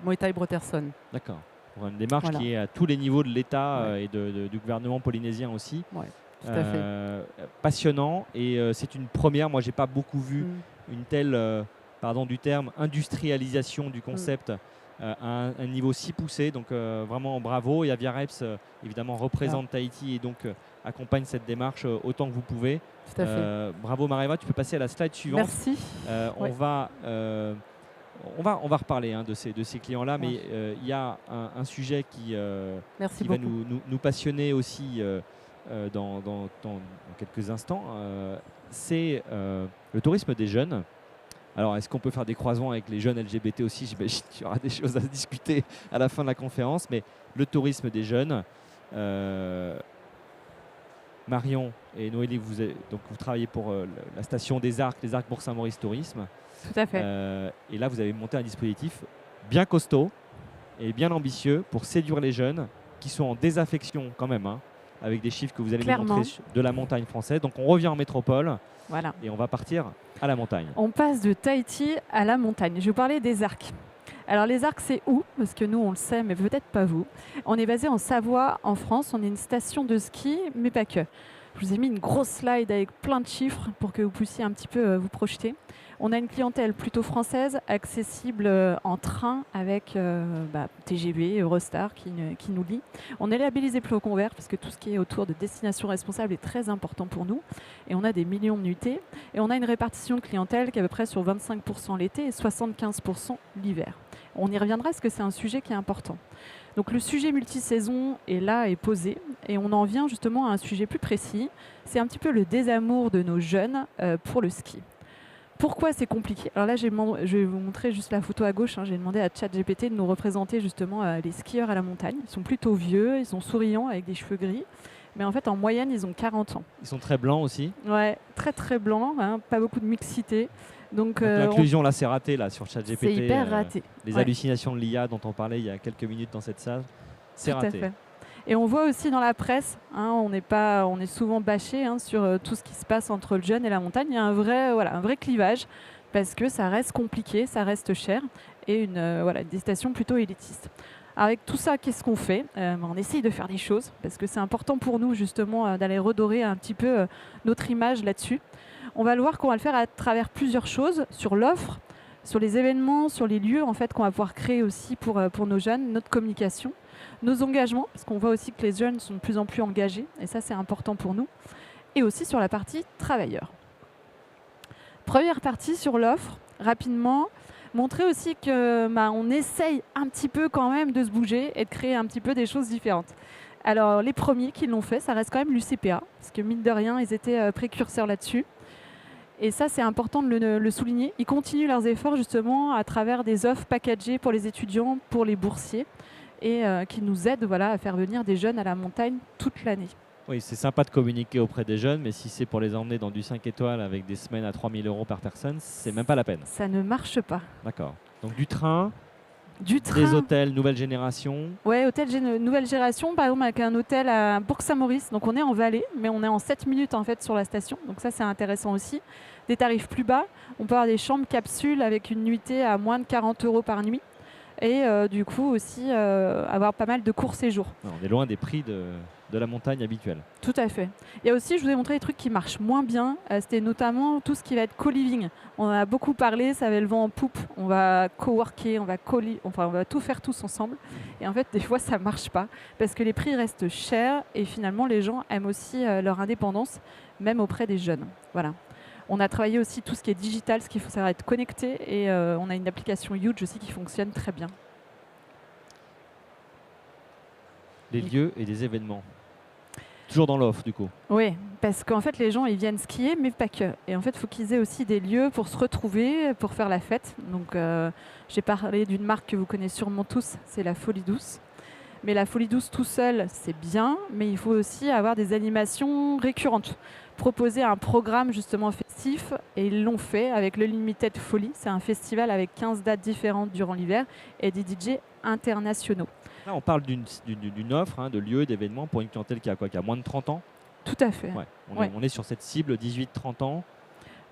Moetai Brotherson. D'accord. Pour une démarche qui est à tous les niveaux de l'État et du gouvernement polynésien aussi. Ouais. Tout à fait. Passionnant et c'est une première. Moi, j'ai pas beaucoup vu une telle, pardon du terme, industrialisation du concept à un niveau si poussé. Donc vraiment bravo. Et Avia Reps évidemment représente Tahiti et donc accompagne cette démarche autant que vous pouvez. Tout à fait. Bravo Mareva. Tu peux passer à la slide suivante. Merci. On va reparler de ces clients-là, mais il y a un sujet qui va nous passionner aussi. Dans quelques instants, c'est le tourisme des jeunes. Alors, est-ce qu'on peut faire des croisements avec les jeunes LGBT aussi? J'imagine qu'il y aura des choses à discuter à la fin de la conférence, mais le tourisme des jeunes. Marion et Noélie, vous travaillez pour la station des Arcs, les Arcs Bourg-Saint-Maurice Tourisme. Tout à fait. Et là, vous avez monté un dispositif bien costaud et bien ambitieux pour séduire les jeunes qui sont en désaffection quand même, avec des chiffres que vous allez nous montrer de la montagne française. Donc on revient en métropole et on va partir à la montagne. On passe de Tahiti à la montagne. Je vais vous parler des Arcs. Alors les Arcs, c'est où? Parce que nous, on le sait, mais peut-être pas vous. On est basé en Savoie, en France. On est une station de ski, mais pas que. Je vous ai mis une grosse slide avec plein de chiffres pour que vous puissiez un petit peu vous projeter. On a une clientèle plutôt française, accessible en train avec TGV, Eurostar qui nous lie. On est labellisé Proconvert parce que tout ce qui est autour de destination responsable est très important pour nous. Et on a des millions de nuitées. Et on a une répartition de clientèle qui est à peu près sur 25% l'été et 75% l'hiver. On y reviendra parce que c'est un sujet qui est important. Donc le sujet multisaison est là, est posé. Et on en vient justement à un sujet plus précis. C'est un petit peu le désamour de nos jeunes pour le ski. Pourquoi c'est compliqué? Alors là, je vais vous montrer juste la photo à gauche. J'ai demandé à ChatGPT de nous représenter justement les skieurs à la montagne. Ils sont plutôt vieux, ils sont souriants avec des cheveux gris. Mais en fait, en moyenne, ils ont 40 ans. Ils sont très blancs aussi. Ouais, très très blancs, pas beaucoup de mixité. Donc l'inclusion, là, c'est raté là, sur ChatGPT. C'est hyper raté. Les hallucinations de l'IA dont on parlait il y a quelques minutes dans cette salle, c'est raté. Tout à fait. Et on voit aussi dans la presse, on est souvent bâché sur tout ce qui se passe entre le jeune et la montagne. Il y a un vrai clivage parce que ça reste compliqué, ça reste cher et une destination plutôt élitiste. Avec tout ça, qu'est-ce qu'on fait? On essaye de faire des choses parce que c'est important pour nous justement d'aller redorer un petit peu notre image là-dessus. On va le voir qu'on va le faire à travers plusieurs choses, sur l'offre, sur les événements, sur les lieux en fait qu'on va pouvoir créer aussi pour nos jeunes, notre communication. Nos engagements, parce qu'on voit aussi que les jeunes sont de plus en plus engagés, et ça c'est important pour nous, et aussi sur la partie travailleurs. Première partie sur l'offre, rapidement, montrer aussi qu'on essaye un petit peu quand même de se bouger et de créer un petit peu des choses différentes. Alors, les premiers qui l'ont fait, ça reste quand même l'UCPA, parce que mine de rien, ils étaient précurseurs là-dessus. Et ça, c'est important de le souligner. Ils continuent leurs efforts justement à travers des offres packagées pour les étudiants, pour les boursiers, et qui nous aident à faire venir des jeunes à la montagne toute l'année. Oui, c'est sympa de communiquer auprès des jeunes, mais si c'est pour les emmener dans du 5 étoiles avec des semaines à 3 000 € par personne, c'est même pas la peine. Ça ne marche pas. D'accord. Donc du train, Du train. des hôtels nouvelle génération. Ouais, hôtel nouvelle génération, par exemple avec un hôtel à Bourg-Saint-Maurice. Donc on est en vallée, mais on est en 7 minutes en fait sur la station. Donc ça c'est intéressant aussi. Des tarifs plus bas. On peut avoir des chambres capsules avec une nuitée à moins de 40 € par nuit. Et du coup aussi avoir pas mal de courts séjours. On est loin des prix de la montagne habituelle. Tout à fait. Il y a aussi, je vous ai montré des trucs qui marchent moins bien. C'était notamment tout ce qui va être co-living. On en a beaucoup parlé, ça avait le vent en poupe. On va co-worker, on va tout faire tous ensemble. Et en fait, des fois, ça ne marche pas parce que les prix restent chers et finalement, les gens aiment aussi leur indépendance, même auprès des jeunes. Voilà. On a travaillé aussi tout ce qui est digital, ce qu'il faut savoir être connecté. Et on a une application Huge aussi qui fonctionne très bien. Les lieux et des événements. Toujours dans l'offre, du coup. Oui, parce qu'en fait, les gens, ils viennent skier, mais pas que. Et en fait, il faut qu'ils aient aussi des lieux pour se retrouver, pour faire la fête. Donc, j'ai parlé d'une marque que vous connaissez sûrement tous, c'est la Folie Douce. Mais la Folie Douce tout seul, c'est bien, mais il faut aussi avoir des animations récurrentes. Proposer un programme justement festif, et ils l'ont fait avec le Limited Folie. C'est un festival avec 15 dates différentes durant l'hiver et des DJ internationaux. Là, on parle d'une offre de lieux, d'événements pour une clientèle qui a moins de 30 ans. Tout à fait. Ouais, on est sur cette cible 18-30 ans.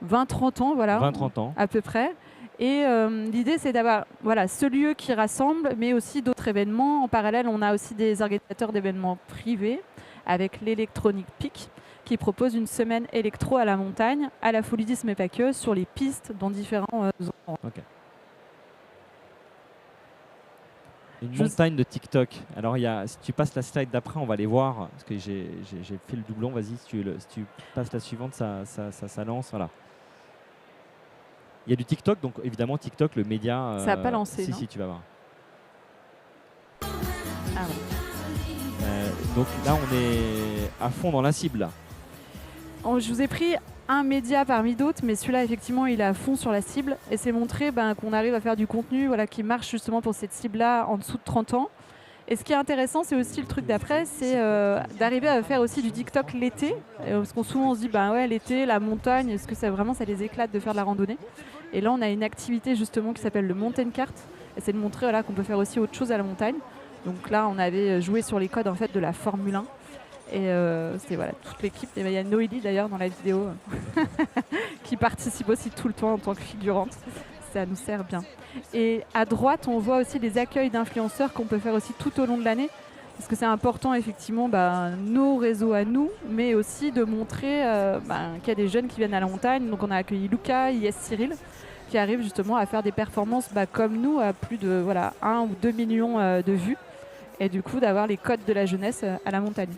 20-30 ans, voilà. 20-30 ans. À peu près. Et l'idée, c'est d'avoir ce lieu qui rassemble, mais aussi d'autres événements. En parallèle, on a aussi des organisateurs d'événements privés avec l'Electronic Peak qui propose une semaine électro à la montagne, à la Folie 10, mais pas que, sur les pistes dans différents endroits. Okay. Une montagne de TikTok. Alors, si tu passes la slide d'après, on va les voir. Parce que j'ai fait le doublon. Vas-y, si tu passes la suivante, ça lance. Voilà. Il y a du TikTok. Donc, évidemment, TikTok, le média. Ça n'a pas lancé. Si, tu vas voir. Ah ouais. Donc là, on est à fond dans la cible. Là. Je vous ai pris un média parmi d'autres, mais celui-là, effectivement, il est à fond sur la cible. Et c'est montré qu'on arrive à faire du contenu qui marche justement pour cette cible-là en dessous de 30 ans. Et ce qui est intéressant, c'est aussi le truc d'après, c'est d'arriver à faire aussi du TikTok l'été. Parce qu'on souvent on se dit, l'été, la montagne, est-ce que ça les éclate de faire de la randonnée? Et là, on a une activité justement qui s'appelle le Mountain Kart. Et c'est de montrer qu'on peut faire aussi autre chose à la montagne. Donc là, on avait joué sur les codes en fait de la Formule 1. Et c'était toute l'équipe. Il y a Noélie d'ailleurs dans la vidéo qui participe aussi tout le temps en tant que figurante. Ça nous sert bien. Et à droite, on voit aussi les accueils d'influenceurs qu'on peut faire aussi tout au long de l'année. Parce que c'est important effectivement nos réseaux à nous, mais aussi de montrer qu'il y a des jeunes qui viennent à la montagne. Donc on a accueilli Lucas, Yes Cyril, qui arrivent justement à faire des performances comme nous, à plus de 1 ou 2 millions de vues. Et du coup d'avoir les codes de la jeunesse à la montagne.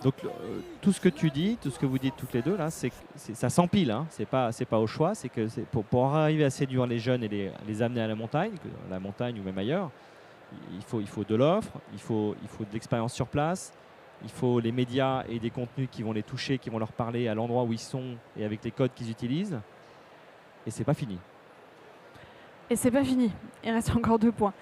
Donc tout ce que tu dis, tout ce que vous dites toutes les deux là, ça s'empile. Hein. C'est pas au choix. C'est que pour arriver à séduire les jeunes et les amener à la montagne ou même ailleurs, il faut de l'offre, il faut de l'expérience sur place, il faut les médias et des contenus qui vont les toucher, qui vont leur parler à l'endroit où ils sont et avec les codes qu'ils utilisent. Et c'est pas fini. Et c'est pas fini. Il reste encore 2 points.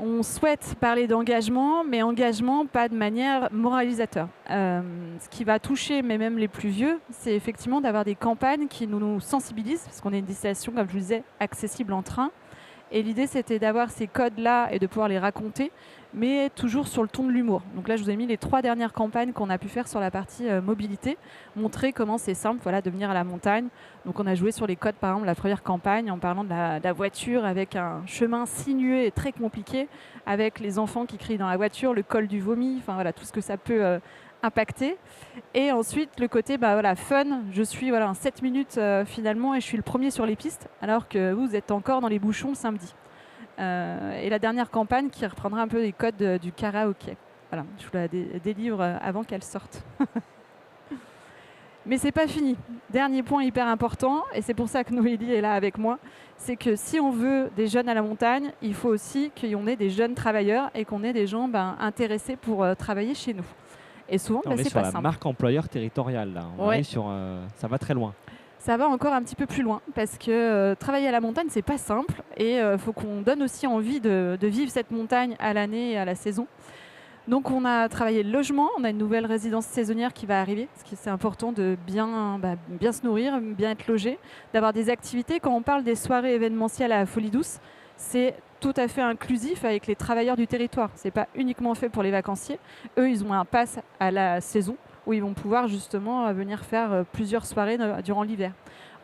On souhaite parler d'engagement, mais engagement pas de manière moralisateur. Ce qui va toucher, mais même les plus vieux, c'est effectivement d'avoir des campagnes qui nous sensibilisent, parce qu'on est une destination, comme je vous le disais, accessible en train. Et l'idée, c'était d'avoir ces codes-là et de pouvoir les raconter, mais toujours sur le ton de l'humour. Donc là, je vous ai mis les 3 dernières campagnes qu'on a pu faire sur la partie mobilité, montrer comment c'est simple de venir à la montagne. Donc on a joué sur les codes, par exemple, la première campagne en parlant de la voiture avec un chemin sinueux et très compliqué, avec les enfants qui crient dans la voiture, le col du vomi, tout ce que ça peut impacter. Et ensuite, le côté fun, je suis en 7 minutes finalement et je suis le premier sur les pistes, alors que vous êtes encore dans les bouchons le samedi. Et la dernière campagne qui reprendra un peu les codes du karaoké. Voilà, je vous la délivre avant qu'elle sorte. Mais c'est pas fini. Dernier point hyper important, et c'est pour ça que Noélie est là avec moi, c'est que si on veut des jeunes à la montagne, il faut aussi qu'on ait des jeunes travailleurs et qu'on ait des gens intéressés pour travailler chez nous. Et souvent, On est c'est sur pas la simple. marque employeur territoriale, là. On Ouais. arrive sur, ça va très loin. Ça va encore un petit peu plus loin parce que travailler à la montagne, c'est pas simple et il faut qu'on donne aussi envie de vivre cette montagne à l'année et à la saison. Donc on a travaillé le logement, on a une nouvelle résidence saisonnière qui va arriver, parce que c'est important de bien se nourrir, bien être logé, d'avoir des activités. Quand on parle des soirées événementielles à Folie Douce, c'est tout à fait inclusif avec les travailleurs du territoire. C'est pas uniquement fait pour les vacanciers. Eux, ils ont un pass à la saison où ils vont pouvoir justement venir faire plusieurs soirées durant l'hiver.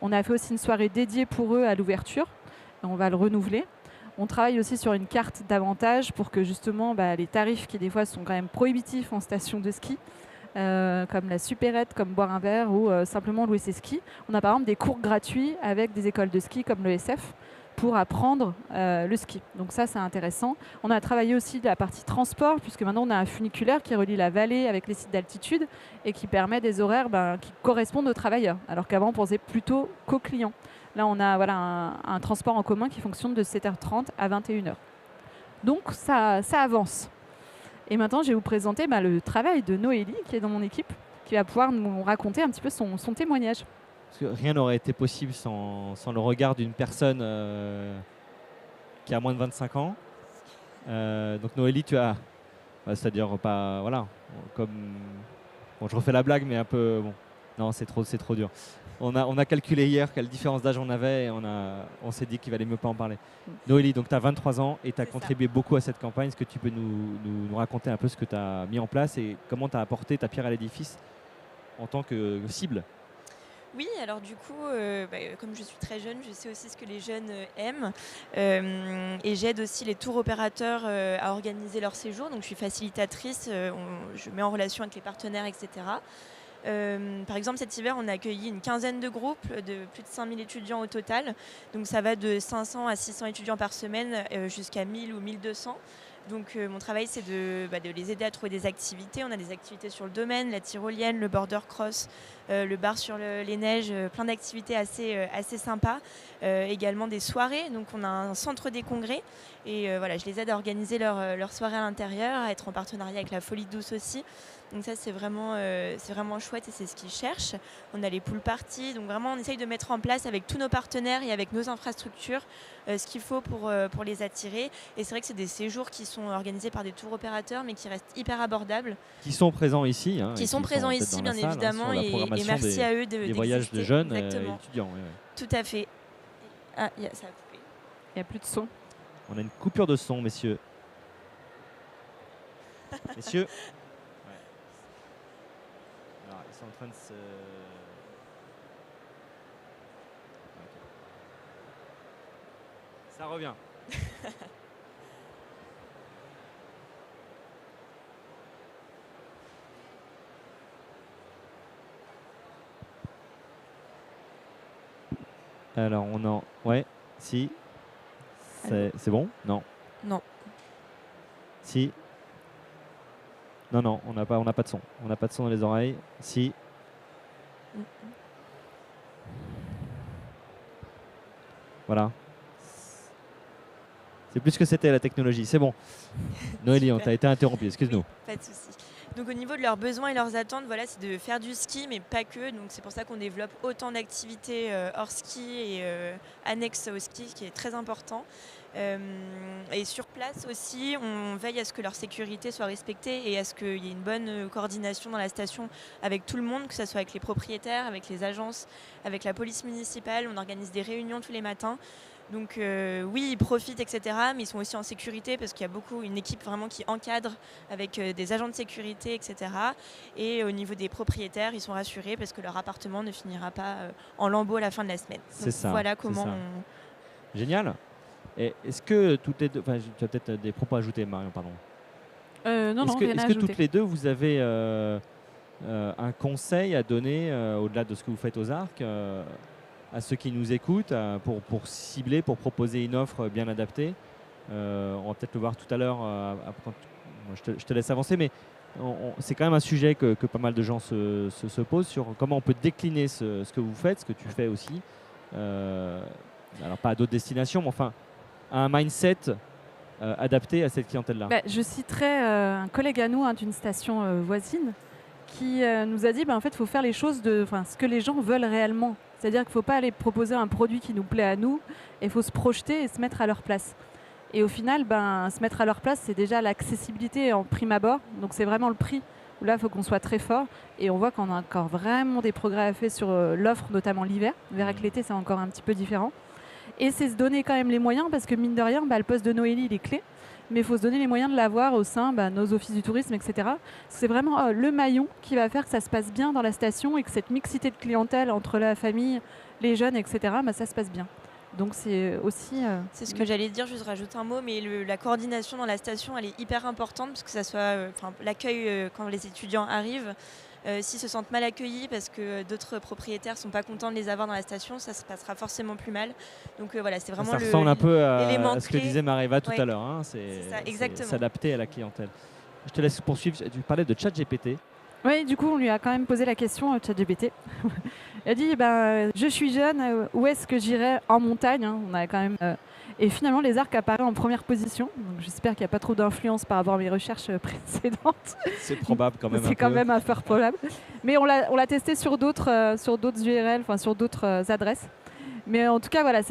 On a fait aussi une soirée dédiée pour eux à l'ouverture, et on va le renouveler. On travaille aussi sur une carte d'avantages pour que justement les tarifs qui des fois sont quand même prohibitifs en station de ski, comme la supérette, comme boire un verre ou simplement louer ses skis. On a par exemple des cours gratuits avec des écoles de ski comme l'ESF pour apprendre le ski. Donc ça, c'est intéressant. On a travaillé aussi de la partie transport, puisque maintenant on a un funiculaire qui relie la vallée avec les sites d'altitude et qui permet des horaires qui correspondent aux travailleurs, alors qu'avant on pensait plutôt qu'aux clients. Là, on a un transport en commun qui fonctionne de 7h30 à 21h. Donc ça avance. Et maintenant, je vais vous présenter le travail de Noélie, qui est dans mon équipe, qui va pouvoir nous raconter un petit peu son témoignage. Parce que rien n'aurait été possible sans le regard d'une personne qui a moins de 25 ans. Donc Noélie, tu as, c'est-à-dire pas, voilà, comme, bon, je refais la blague, mais un peu, bon, non, c'est trop dur. On a calculé hier quelle différence d'âge on avait et on s'est dit qu'il valait mieux pas en parler. Noélie, donc tu as 23 ans et tu as contribué beaucoup à cette campagne. Est-ce que tu peux nous raconter un peu ce que tu as mis en place et comment tu as apporté ta pierre à l'édifice en tant que cible? Oui, alors du coup, comme je suis très jeune, je sais aussi ce que les jeunes aiment et j'aide aussi les tours opérateurs à organiser leur séjour. Donc je suis facilitatrice, je mets en relation avec les partenaires, etc. Par exemple, cet hiver, on a accueilli une quinzaine de groupes de plus de 5000 étudiants au total. Donc ça va de 500 à 600 étudiants par semaine jusqu'à 1000 ou 1200. Donc mon travail, c'est de les aider à trouver des activités. On a des activités sur le domaine, la tyrolienne, le border cross, le bar sur les neiges, plein d'activités assez sympas. Également des soirées. Donc on a un centre des congrès et je les aide à organiser leur soirée à l'intérieur, à être en partenariat avec la Folie Douce aussi. Donc ça, c'est vraiment chouette et c'est ce qu'ils cherchent. On a les pool parties. Donc vraiment, on essaye de mettre en place avec tous nos partenaires et avec nos infrastructures ce qu'il faut pour les attirer. Et c'est vrai que c'est des séjours qui sont organisés par des tours opérateurs, mais qui restent hyper abordables. Qui sont présents ici. Qui sont présents ici, bien évidemment. Et merci à eux des voyages de jeunes étudiants. Ouais. Tout à fait. Ah, ça a coupé. Il n'y a plus de son. On a une coupure de son, messieurs. Messieurs. Ouais. Alors, ils sont en train de se... Okay. Ça revient. Alors, on en... Ouais, si. C'est bon? Non. Non. Si. Non, on n'a pas de son. On n'a pas de son dans les oreilles. Si. Voilà. C'est plus ce que c'était la technologie. C'est bon. Noélie, on t'a été interrompu. Excuse-nous. Oui, pas de souci. Donc au niveau de leurs besoins et leurs attentes, c'est de faire du ski, mais pas que. Donc c'est pour ça qu'on développe autant d'activités hors ski et annexes au ski, ce qui est très important. Et sur place aussi, on veille à ce que leur sécurité soit respectée et à ce qu'il y ait une bonne coordination dans la station avec tout le monde, que ce soit avec les propriétaires, avec les agences, avec la police municipale. On organise des réunions tous les matins. Donc oui, ils profitent, etc. Mais ils sont aussi en sécurité parce qu'il y a une équipe vraiment qui encadre avec des agents de sécurité, etc. Et au niveau des propriétaires, ils sont rassurés parce que leur appartement ne finira pas en lambeaux à la fin de la semaine. C'est ça. Voilà comment on... Génial. Et est-ce que toutes les deux... Enfin, tu as peut-être des propos à ajouter, Marion, pardon. Non, rien à Est-ce que toutes les deux, vous avez un conseil à donner, au-delà de ce que vous faites aux Arcs, à ceux qui nous écoutent pour cibler, pour proposer une offre bien adaptée? On va peut-être le voir tout à l'heure. Je te laisse avancer, mais c'est quand même un sujet que pas mal de gens se posent sur comment on peut décliner ce que vous faites, ce que tu fais aussi. Alors pas à d'autres destinations, mais enfin à un mindset adapté à cette clientèle-là. Je citerai un collègue à nous d'une station voisine qui nous a dit en fait, il faut faire les choses ce que les gens veulent réellement. C'est-à-dire qu'il ne faut pas aller proposer un produit qui nous plaît à nous, il faut se projeter et se mettre à leur place. Et au final, se mettre à leur place, c'est déjà l'accessibilité en prime abord. Donc c'est vraiment le prix. Où là, il faut qu'on soit très fort. Et on voit qu'on a encore vraiment des progrès à faire sur l'offre, notamment l'hiver. On verra que l'été, c'est encore un petit peu différent. Et c'est se donner quand même les moyens, parce que mine de rien, le poste de Noélie, il est clé. Mais il faut se donner les moyens de l'avoir au sein de nos offices du tourisme, etc. C'est vraiment le maillon qui va faire que ça se passe bien dans la station et que cette mixité de clientèle entre la famille, les jeunes, etc., ça se passe bien. Donc c'est aussi... C'est ce que j'allais dire, juste rajouter un mot, mais la coordination dans la station, elle est hyper importante, parce que ça soit l'accueil quand les étudiants arrivent, s'ils se sentent mal accueillis parce que d'autres propriétaires ne sont pas contents de les avoir dans la station, ça se passera forcément plus mal. Donc voilà, c'est vraiment ça ressemble un peu à ce que disait Mariva tout à l'heure. Hein. C'est ça, exactement. S'adapter à la clientèle. Je te laisse poursuivre. Tu parlais de ChatGPT. Oui, du coup, on lui a quand même posé la question à ChatGPT. Il a dit, je suis jeune, où est-ce que j'irai en montagne, hein. On a quand même, Et finalement, les arcs apparaissent en première position. Donc, j'espère qu'il n'y a pas trop d'influence par rapport à mes recherches précédentes. C'est probable quand même. C'est quand même un fort probable. Mais on l'a testé sur d'autres URL, sur d'autres adresses. Mais en tout cas, voilà,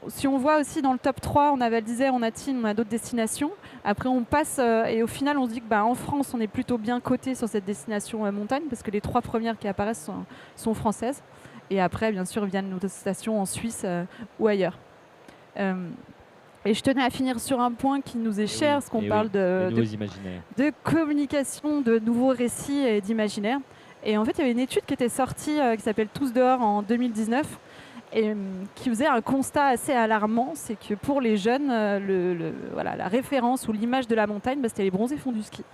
si on voit aussi dans le top 3, on a Val d'Isère, on a Tignes, on a d'autres destinations. Après, on passe et au final, on se dit qu'en France, on est plutôt bien coté sur cette destination montagne parce que les 3 premières qui apparaissent sont françaises. Et après, bien sûr, viennent nos stations en Suisse ou ailleurs. Et je tenais à finir sur un point qui nous est cher, parce qu'on parle de communication, de nouveaux récits et d'imaginaire. Et en fait, il y avait une étude qui était sortie qui s'appelle Tous dehors en 2019 et qui faisait un constat assez alarmant, c'est que pour les jeunes, la référence ou l'image de la montagne, c'était les bronzés font du ski.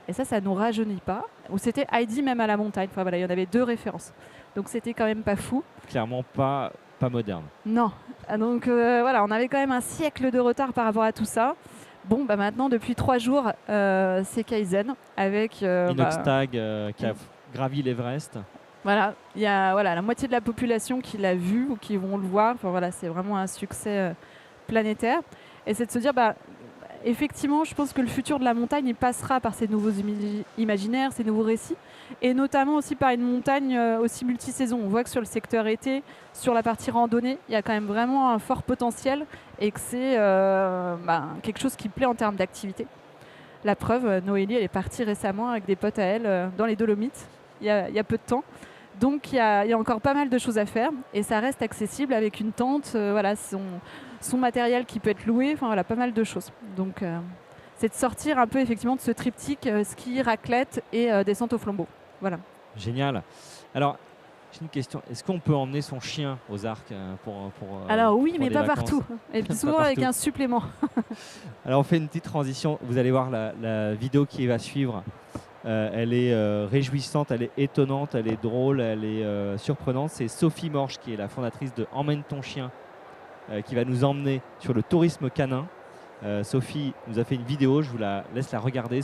Et ça ne nous rajeunit pas. Ou c'était Heidi même à la montagne. Enfin, voilà, il y en avait 2 références. Donc c'était quand même pas fou. Clairement pas moderne. Non. Donc on avait quand même un siècle de retard par rapport à tout ça. Bon, maintenant, depuis 3 jours, c'est Kaizen avec... Inoxtag qui a gravi l'Everest. Voilà, il y a la moitié de la population qui l'a vu ou qui vont le voir. Enfin, voilà, c'est vraiment un succès planétaire. Et c'est de se dire, effectivement, je pense que le futur de la montagne, il passera par ces nouveaux imaginaires, ces nouveaux récits, et notamment aussi par une montagne aussi multisaison. On voit que sur le secteur été, sur la partie randonnée, il y a quand même vraiment un fort potentiel et que c'est quelque chose qui plaît en termes d'activité. La preuve, Noélie, elle est partie récemment avec des potes à elle dans les Dolomites, il y a peu de temps. Donc il y a encore pas mal de choses à faire et ça reste accessible avec une tente, son matériel qui peut être loué, pas mal de choses. Donc c'est de sortir un peu effectivement de ce triptyque ski, raclette et descente au flambeau. Voilà. Génial. Alors, j'ai une question. Est-ce qu'on peut emmener son chien aux arcs pour Alors oui, pour mais pas vacances partout. Et puis souvent avec un supplément. Alors on fait une petite transition. Vous allez voir la vidéo qui va suivre. Elle est réjouissante, elle est étonnante, elle est drôle, elle est surprenante. C'est Sophie Morche qui est la fondatrice de Emmène ton chien qui va nous emmener sur le tourisme canin. Sophie nous a fait une vidéo, je vous la laisse la regarder.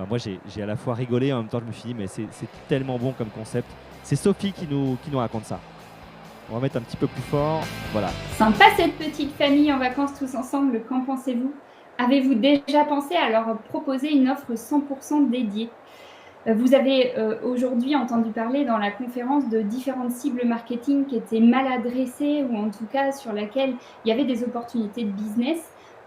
Moi j'ai à la fois rigolé, en même temps je me suis dit mais c'est tellement bon comme concept. C'est Sophie qui nous raconte ça. On va mettre un petit peu plus fort, voilà. Sympa cette petite famille en vacances tous ensemble, qu'en pensez-vous ? Avez-vous déjà pensé à leur proposer une offre 100% dédiée ? Vous avez aujourd'hui entendu parler dans la conférence de différentes cibles marketing qui étaient mal adressées ou en tout cas sur laquelle il y avait des opportunités de business.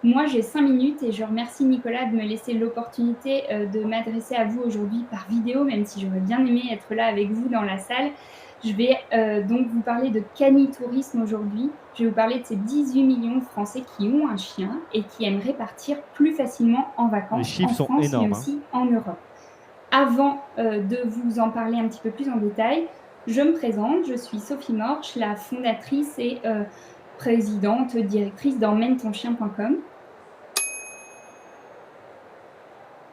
Moi, j'ai 5 minutes et je remercie Nicolas de me laisser l'opportunité de m'adresser à vous aujourd'hui par vidéo, même si j'aurais bien aimé être là avec vous dans la salle. Je vais donc vous parler de Canitourisme aujourd'hui. Je vais vous parler de ces 18 millions de Français qui ont un chien et qui aimeraient partir plus facilement en vacances. Les chiffres sont France, énormes, mais aussi en Europe. Avant de vous en parler un petit peu plus en détail, je me présente. Je suis Sophie Morche, la fondatrice et présidente, directrice d'emmènetonchien.com.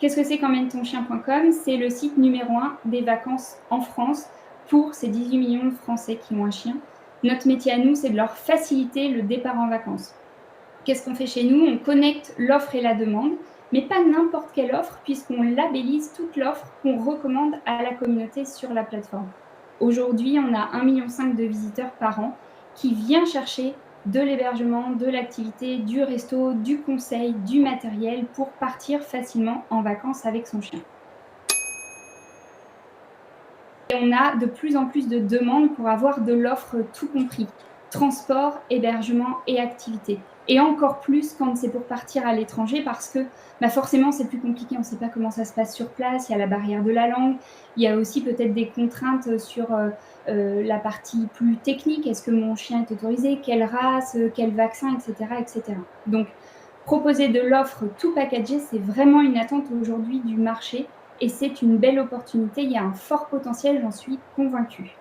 Qu'est-ce que c'est qu'emmènetonchien.com ? C'est le site numéro 1 des vacances en France pour ces 18 millions de Français qui ont un chien. Notre métier à nous, c'est de leur faciliter le départ en vacances. Qu'est-ce qu'on fait chez nous ? On connecte l'offre et la demande mais pas n'importe quelle offre, puisqu'on labellise toute l'offre qu'on recommande à la communauté sur la plateforme. Aujourd'hui, on a 1,5 million de visiteurs par an qui viennent chercher de l'hébergement, de l'activité, du resto, du conseil, du matériel pour partir facilement en vacances avec son chien. Et on a de plus en plus de demandes pour avoir de l'offre tout compris, transport, hébergement et activité. Et encore plus quand c'est pour partir à l'étranger parce que forcément c'est plus compliqué, on ne sait pas comment ça se passe sur place, il y a la barrière de la langue, il y a aussi peut-être des contraintes sur la partie plus technique, est-ce que mon chien est autorisé, quelle race, quel vaccin, etc., etc. Donc proposer de l'offre tout packagé, c'est vraiment une attente aujourd'hui du marché et c'est une belle opportunité, il y a un fort potentiel, j'en suis convaincue.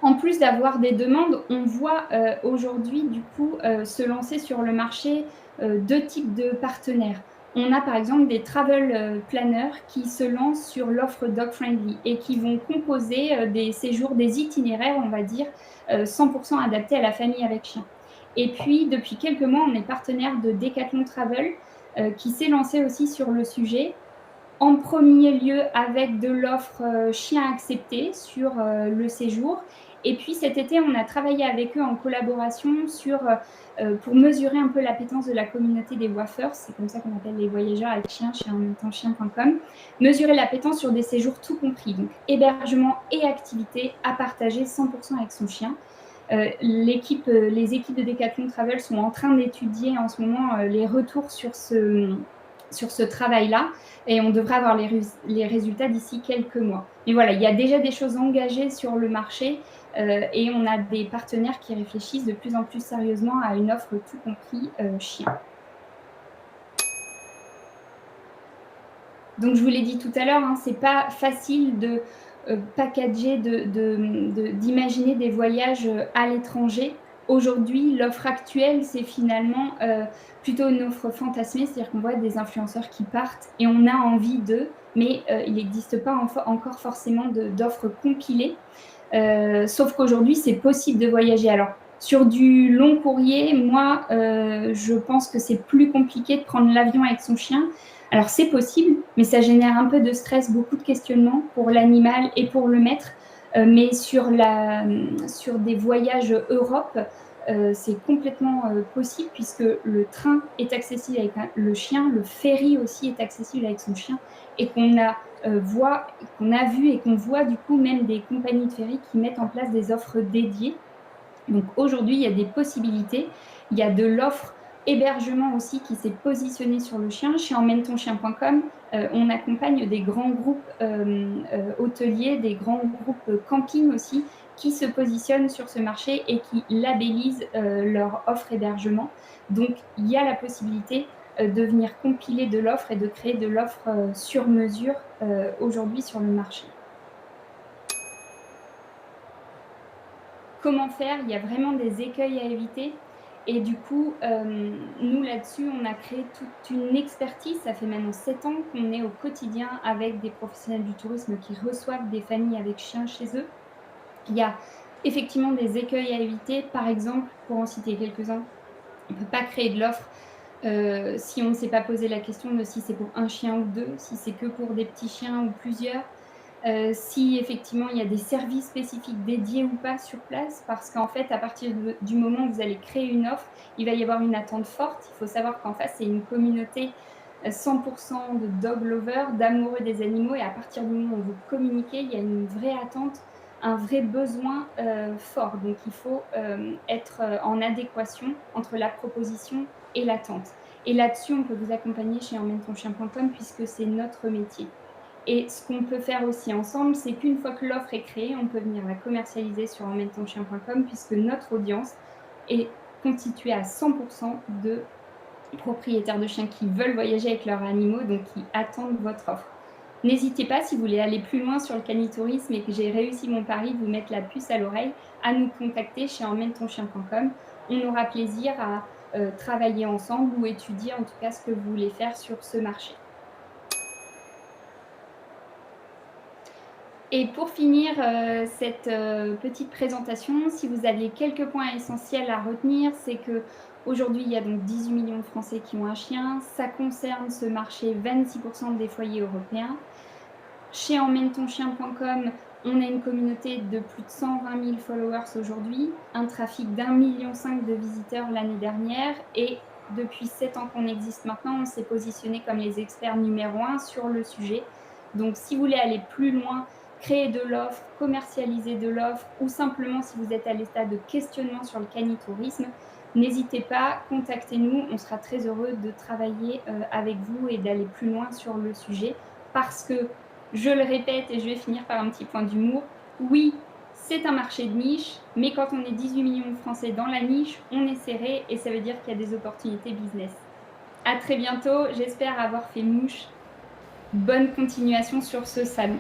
En plus d'avoir des demandes, on voit aujourd'hui du coup se lancer sur le marché 2 types de partenaires. On a par exemple des travel planners qui se lancent sur l'offre Dog Friendly et qui vont composer des séjours, des itinéraires, on va dire, 100% adaptés à la famille avec chien. Et puis depuis quelques mois, on est partenaire de Decathlon Travel qui s'est lancé aussi sur le sujet. En premier lieu avec de l'offre chien accepté sur le séjour. Et puis cet été, on a travaillé avec eux en collaboration pour mesurer un peu l'appétence de la communauté des Waffers, c'est comme ça qu'on appelle les voyageurs avec chien chez enmemetonchien.com, mesurer l'appétence sur des séjours tout compris, donc hébergement et activité à partager 100% avec son chien. Les équipes de Decathlon Travel sont en train d'étudier en ce moment les retours sur ce travail-là et on devrait avoir les résultats d'ici quelques mois. Mais voilà, il y a déjà des choses engagées sur le marché et on a des partenaires qui réfléchissent de plus en plus sérieusement à une offre tout compris chien. Donc je vous l'ai dit tout à l'heure, c'est pas facile de packager, d'imaginer des voyages à l'étranger. Aujourd'hui, l'offre actuelle, c'est finalement plutôt une offre fantasmée, c'est-à-dire qu'on voit des influenceurs qui partent et on a envie d'eux, mais il n'existe pas encore forcément d'offres compilées. Sauf qu'aujourd'hui, c'est possible de voyager. Alors, sur du long courrier, moi, je pense que c'est plus compliqué de prendre l'avion avec son chien. Alors, c'est possible, mais ça génère un peu de stress, beaucoup de questionnements pour l'animal et pour le maître. Mais sur des voyages Europe, c'est complètement possible puisque le train est accessible avec le chien, le ferry aussi est accessible avec son chien et qu'on a vu et qu'on voit du coup même des compagnies de ferry qui mettent en place des offres dédiées. Donc aujourd'hui, il y a des possibilités. Il y a de l'offre hébergement aussi qui s'est positionné sur le chien. Chez enmemetonchien.com, on accompagne des grands groupes hôteliers, des grands groupes camping aussi, qui se positionnent sur ce marché et qui labellisent leur offre hébergement. Donc, il y a la possibilité de venir compiler de l'offre et de créer de l'offre sur mesure aujourd'hui sur le marché. Comment faire? Il y a vraiment des écueils à éviter. Et du coup, nous là-dessus, on a créé toute une expertise. Ça fait maintenant 7 ans qu'on est au quotidien avec des professionnels du tourisme qui reçoivent des familles avec chiens chez eux. Il y a effectivement des écueils à éviter. Par exemple, pour en citer quelques-uns, on ne peut pas créer de l'offre si on ne s'est pas posé la question de si c'est pour un chien ou deux, si c'est que pour des petits chiens ou plusieurs. Si effectivement il y a des services spécifiques dédiés ou pas sur place, parce qu'en fait à partir du moment où vous allez créer une offre, il va y avoir une attente forte. Il faut savoir qu'en face c'est une communauté 100% de dog lovers, d'amoureux des animaux, et à partir du moment où vous communiquez, il y a une vraie attente, un vrai besoin fort. Donc il faut être en adéquation entre la proposition et l'attente. Et là-dessus on peut vous accompagner chez enmemetonchien.com puisque c'est notre métier. Et ce qu'on peut faire aussi ensemble, c'est qu'une fois que l'offre est créée, on peut venir la commercialiser sur enmemetonchien.com puisque notre audience est constituée à 100% de propriétaires de chiens qui veulent voyager avec leurs animaux, donc qui attendent votre offre. N'hésitez pas, si vous voulez aller plus loin sur le canitourisme et que j'ai réussi mon pari de vous mettre la puce à l'oreille, à nous contacter chez enmemetonchien.com. On aura plaisir à travailler ensemble ou étudier en tout cas ce que vous voulez faire sur ce marché. Et pour finir cette petite présentation, si vous aviez quelques points essentiels à retenir, c'est que Aujourd'hui, il y a donc 18 millions de Français qui ont un chien. Ça concerne ce marché 26% des foyers européens. Chez emmènetonchien.com, on a une communauté de plus de 120 000 followers aujourd'hui, un trafic d'1,5 million de visiteurs l'année dernière et depuis 7 ans qu'on existe maintenant, on s'est positionné comme les experts numéro 1 sur le sujet. Donc si vous voulez aller plus loin, créer de l'offre, commercialiser de l'offre ou simplement si vous êtes à l'état de questionnement sur le canitourisme, n'hésitez pas, contactez-nous, on sera très heureux de travailler avec vous et d'aller plus loin sur le sujet parce que, je le répète et je vais finir par un petit point d'humour, oui, c'est un marché de niche, mais quand on est 18 millions de Français dans la niche, on est serré et ça veut dire qu'il y a des opportunités business. À très bientôt, j'espère avoir fait mouche. Bonne continuation sur ce salon.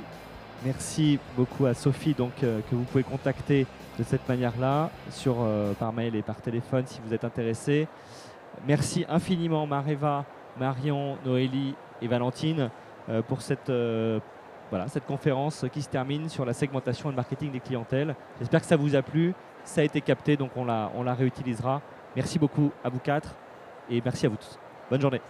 Merci beaucoup à Sophie donc, que vous pouvez contacter de cette manière-là, par mail et par téléphone si vous êtes intéressé. Merci infiniment Mareva, Marion, Noélie et Valentine pour cette conférence qui se termine sur la segmentation et le marketing des clientèles. J'espère que ça vous a plu, ça a été capté, donc on la réutilisera. Merci beaucoup à vous quatre et merci à vous tous. Bonne journée.